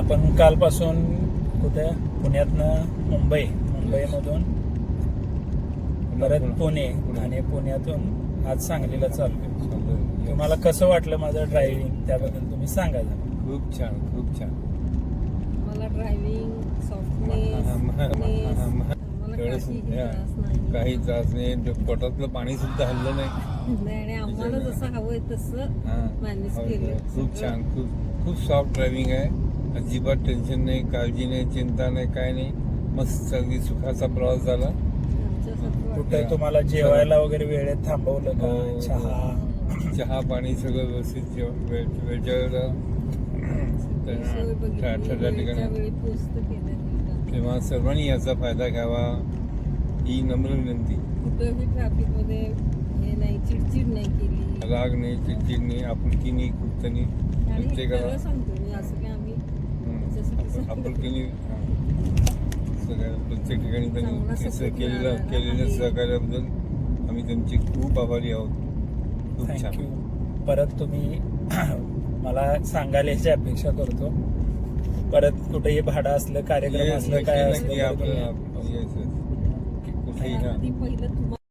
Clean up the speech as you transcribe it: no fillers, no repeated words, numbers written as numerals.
आपण कालपासून कुठे पुण्यातनं मुंबईमधून परत पुणे आणि पुण्यातून आज सांगलीला चाललोय. तुम्हाला कसं वाटलं माझं ड्रायव्हिंग त्याबद्दल तुम्ही सांगा जरा. खूप छान खूप छान. मला ड्रायव्हिंग काही त्रास नाही, पोटातलं पाणी सुद्धा हल्लं नाही आणि आम्हाला जसं हवंय तसं मॅनेज केलं. खूप छान, खूप खूप सॉफ्ट ड्रायव्हिंग आहे. अजिबात टेन्शन नाही, काळजी नाही, चिंता नाही, काय नाही. मस्त अगदी सुखाचा प्रवास झाला. कुठे तुम्हाला जेवायला वगैरे वेळेत थांबवलं का? हो. चहा पाणी सगळं व्यवस्थित वेळच्या ठिकाणी. तेव्हा सर्वांनी याचा फायदा घ्यावा ही नम्र विनंती. कुठेही ट्रॅफिक मध्ये हे नाही, चिडचिड नाही केली, राग नाही, चिडचिड नाही, आपुलकीने कृत्याने प्रत्येकाला सांगतो मी असं काय आम्ही आपुलकीने सगळ्या प्रत्येक ठिकाणी त्यांनी केलेल्या सहकार्याबद्दल आम्ही त्यांचे खूप आभारी आहोत. खूप छान. थँक्यू. परत तुम्ही मला सांगायला याची अपेक्षा करतो. परत कुठेही भाडं असलं, कार्यक्रम असलं, काय असलं आपण कुठेही पहिलं तुम्हाला